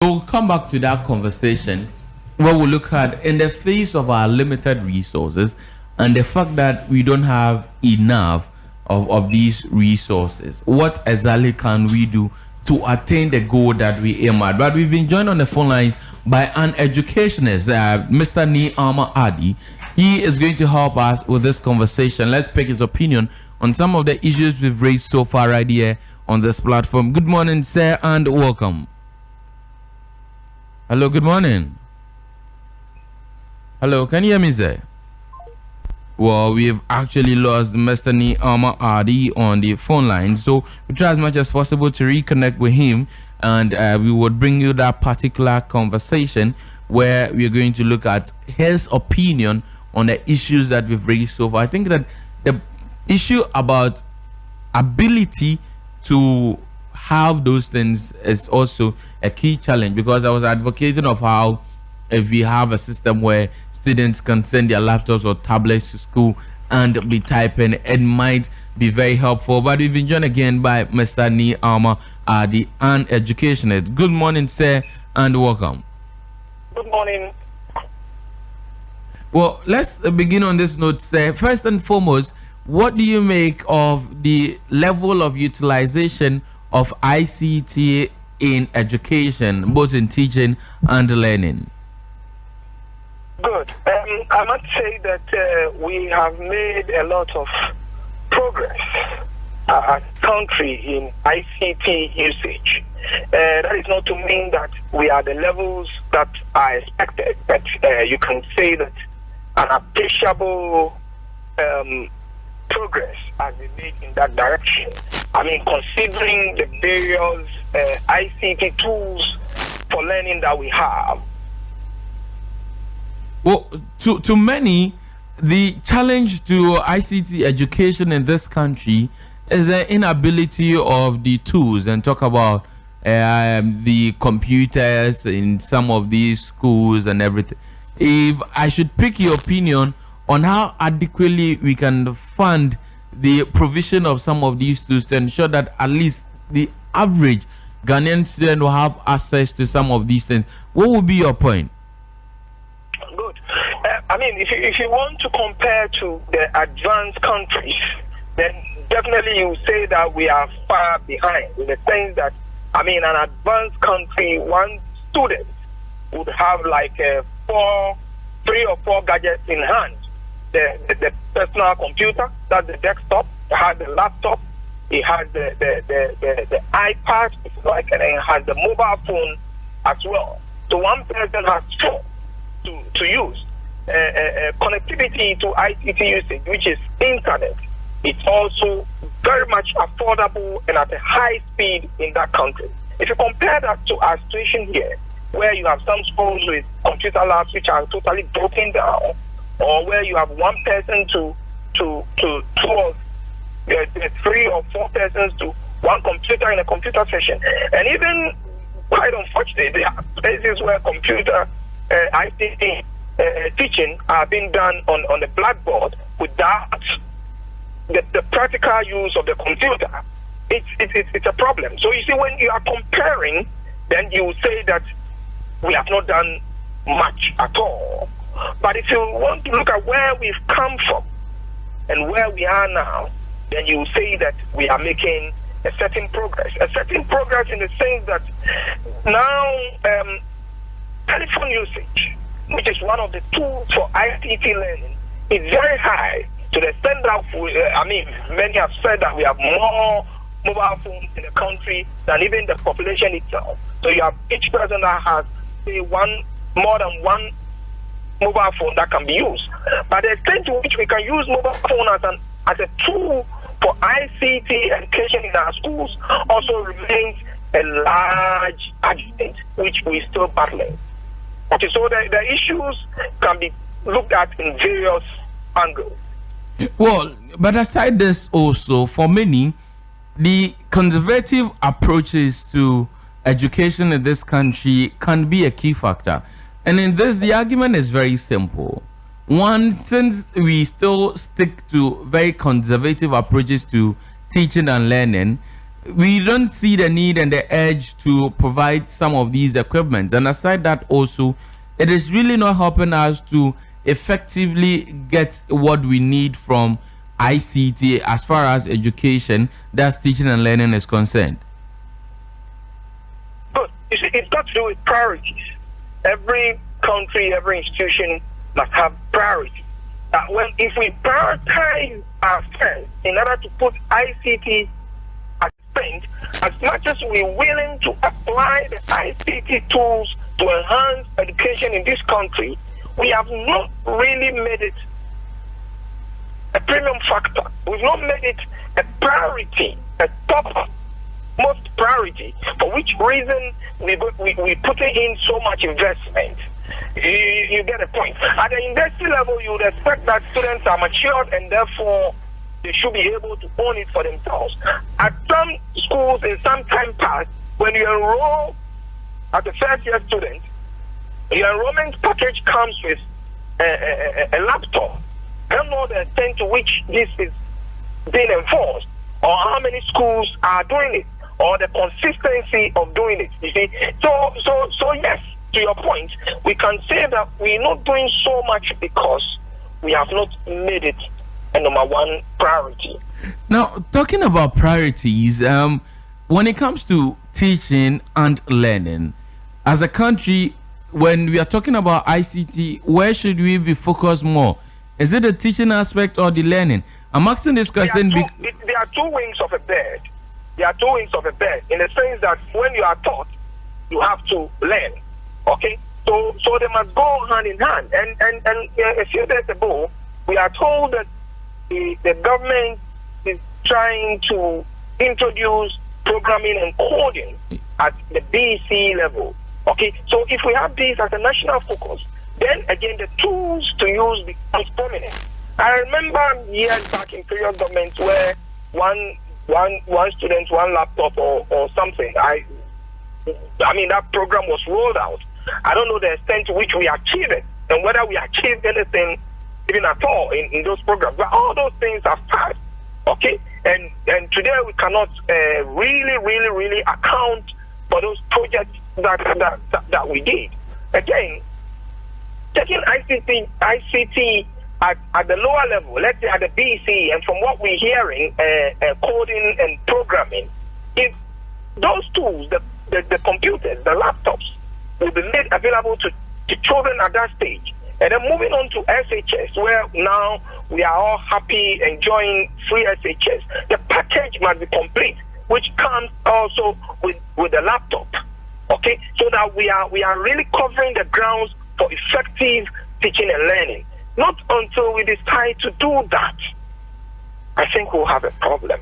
We'll come back to that conversation where we'll look at in the face of our limited resources and the fact that we don't have enough of these resources. What exactly can we do to attain the goal that we aim at? But we've been joined on the phone lines by an educationist, Mr. Nii Armah Addy. He is going to help us with this conversation. Let's pick his opinion on some of the issues we've raised so far right here on this platform. Good morning, sir, and welcome. Hello, good morning. Hello, can you hear me, sir? Well, we've actually lost Mr. Nii Armah Addy on the phone line, so we try as much as possible to reconnect with him, and we would bring you that particular conversation where we're going to look at his opinion on the issues that we've raised so far. I think that the issue about ability to have those things is also a key challenge, because I was advocating of how if we have a system where students can send their laptops or tablets to school and be typing, it might be very helpful. But we've been joined again by Mr. Nii Armah Addy, an educationist. Good morning, sir, and welcome. Good morning. Well, let's begin on this note, sir. First and foremost, what do you make of the level of utilization of ICT in education, both in teaching and learning? Good. I must say that we have made a lot of progress as a country in ICT usage. That is not to mean that we are the levels that are expected, but you can say that an appreciable progress has been made in that direction. I mean, considering the various ICT tools for learning that we have. Well, to many, the challenge to ICT education in this country is the inability of the tools, and talk about the computers in some of these schools and everything. If I should pick your opinion on how adequately we can fund the provision of some of these tools to ensure that at least the average Ghanaian student will have access to some of these things, what would be your point? Good. I mean, if you want to compare to the advanced countries, then definitely you say that we are far behind, in the sense that, I mean, an advanced country, one student would have like 3 or 4 gadgets in hand. The personal computer, that's the desktop, it has the laptop, it has the iPad, and it has the mobile phone as well. So one person has 4 to use. Connectivity to ICT usage, which is internet, it's also very much affordable and at a high speed in that country. If you compare that to our situation here, where you have some schools with computer labs which are totally broken down, or where you have one person to 2 or 3 or 4 persons to one computer in a computer session. And even, quite unfortunately, there are places where computer ICT teaching are being done on the blackboard without the practical use of the computer. It's a problem. So you see, when you are comparing, then you say that we have not done much at all. But if you want to look at where we've come from and where we are now, then you say that we are making a certain progress. A certain progress in the sense that now telephone usage, which is one of the tools for ICT learning, is very high, to the extent that many have said that we have more mobile phones in the country than even the population itself. So you have each person that has, say, more than one mobile phone that can be used. But the extent to which we can use mobile phone as a tool for ICT education in our schools also remains a large argument which we're still battling. Okay, so the issues can be looked at in various angles. Well, but aside this also, for many, the conservative approaches to education in this country can be a key factor. And in this, the argument is very simple. One, since we still stick to very conservative approaches to teaching and learning, we don't see the need and the urge to provide some of these equipments. And aside that, also, it is really not helping us to effectively get what we need from ICT as far as education, that's teaching and learning, is concerned. Good. You see, it's got to do with priorities. Every country, every institution must have priorities. If we prioritize ourselves in order to put ICT as spent, as much as we're willing to apply the ICT tools to enhance education in this country, we have not really made it a premium factor. We've not made it a priority, a top most priority, for which reason we putting in so much investment. You get a point. At the industry level, you would expect that students are matured and therefore they should be able to own it for themselves. At some schools in some time past, when you enroll as a first year student, your enrollment package comes with a laptop. I don't know the extent to which this is being enforced, or how many schools are doing it, or the consistency of doing it. You see, so yes, to your point, we can say that we're not doing so much because we have not made it a number one priority. Now, talking about priorities, when it comes to teaching and learning, as a country, when we are talking about ICT, where should we be focused more? Is it the teaching aspect or the learning? I'm asking this question there are two wings of a bird. There are two wings of a bird, in the sense that when you are taught, you have to learn. Okay? So they must go hand in hand. And a few days ago, we are told that the government is trying to introduce programming and coding at the BC level. Okay? So if we have this as a national focus, then again the tools to use becomes prominent. I remember years back in previous governments where one student, one laptop or something. I mean that program was rolled out. I don't know the extent to which we achieved it and whether we achieved anything even at all in those programs. But all those things have passed. Okay? And today we cannot really account for those projects that we did. Again, taking ICT at the lower level, let's say at the BC, and from what we're hearing, coding and programming, if those tools, the computers, the laptops, will be made available to children at that stage. And then moving on to SHS, where now we are all happy enjoying free SHS, the package must be complete, which comes also with the laptop. Okay, so that we are really covering the grounds for effective teaching and learning. Not until we decide to do that, I think we'll have a problem.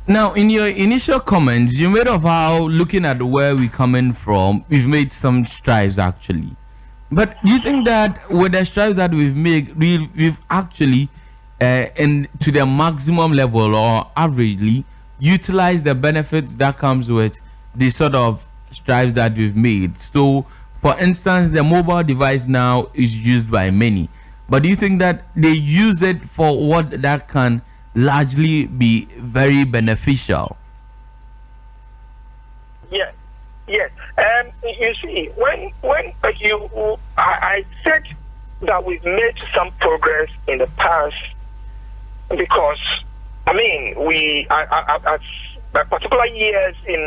Now, in your initial comments, you made of how, looking at where we're coming from, we've made some strides actually. But do you think that with the strides that we've made, we've actually, to the maximum level or averagely, utilized the benefits that comes with the sort of strides that we've made? So, for instance, the mobile device now is used by many. But do you think that they use it for what that can largely be very beneficial? Yes. You see, when I said that we've made some progress in the past, because I mean at particular years in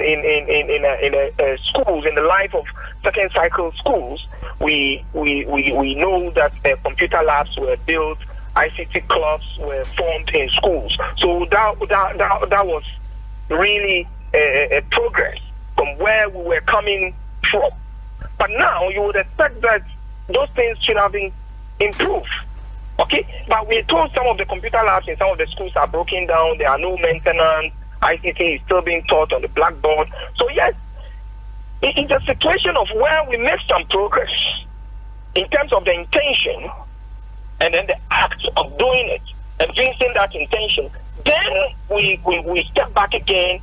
schools, in the life of second cycle schools, we know that computer labs were built, ICT clubs were formed in schools. So that was really a progress from where we were coming from. But now you would expect that those things should have been improved. Okay? But we're told some of the computer labs in some of the schools are broken down, there are no maintenance, ICT is still being taught on the blackboard. So yes, it's a situation of where we make some progress in terms of the intention and then the act of doing it and facing that intention. Then we step back again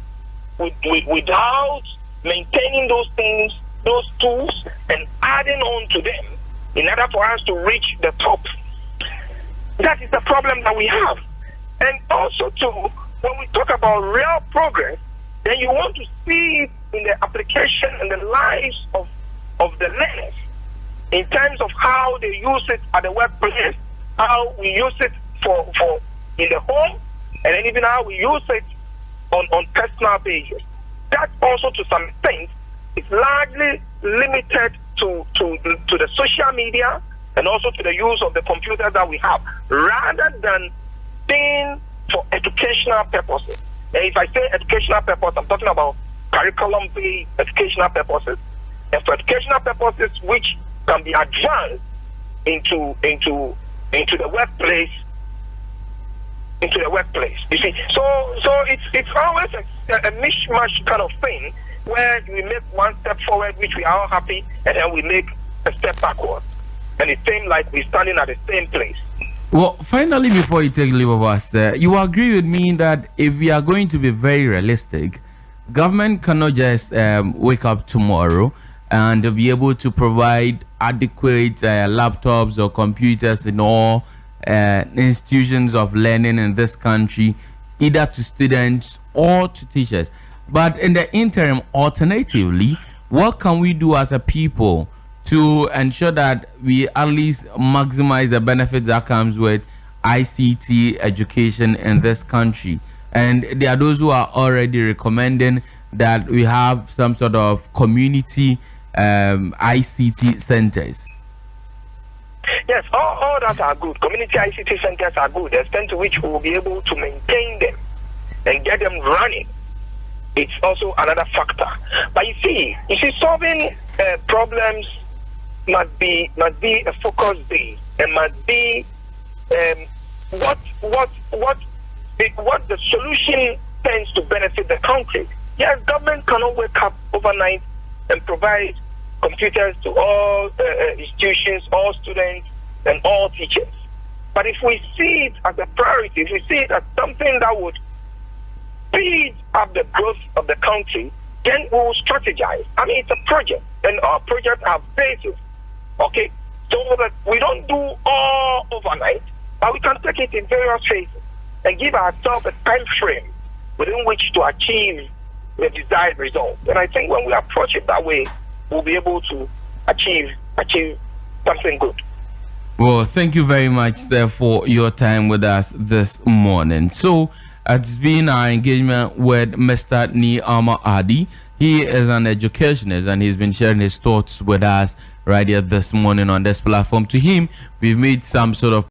without maintaining those things, those tools, and adding on to them in order for us to reach the top. That is the problem that we have. And also too, when we talk about real progress, then you want to see it in the application and the lives of the learners in terms of how they use it at the workplace, how we use it for in the home, and then even how we use it on personal pages. That also, to some extent, is largely limited to the social media and also to the use of the computers that we have, rather than being for educational purposes. And if I say educational purpose, I'm talking about curriculum-based educational purposes, and for educational purposes which can be advanced into the workplace. Into the workplace, you see. So it's always a mishmash kind of thing where we make one step forward, which we are all happy, and then we make a step backward, and it seems like we're standing at the same place. Well, finally, before you take leave of us, you agree with me that if we are going to be very realistic, government cannot just wake up tomorrow and be able to provide adequate laptops or computers in all institutions of learning in this country, either to students or to teachers. But in the interim, alternatively, what can we do as a people to ensure that we at least maximize the benefits that comes with ICT education in this country? And there are those who are already recommending that we have some sort of community ICT centers. Yes, all that are good. Community ICT centers are good, the extent to which we will be able to maintain them and get them running. It's also another factor. But you see, solving problems must be a focus base, and must be what the solution tends to benefit the country. Yes, government cannot wake up overnight and provide computers to all institutions, all students, and all teachers. But if we see it as a priority, if we see it as something that would speed up the growth of the country, then we will strategize. I mean, it's a project, and all projects have phases, okay? So that we don't do all overnight, but we can take it in various phases and give ourselves a time frame within which to achieve the desired result. And I think when we approach it that way, we'll be able to achieve something good. Well, thank you very much, sir, for your time with us this morning. So it's been our engagement with Mr. Nii Armah Addy. He is an educationist, and he's been sharing his thoughts with us right here this morning on this platform. To him, we've made some sort of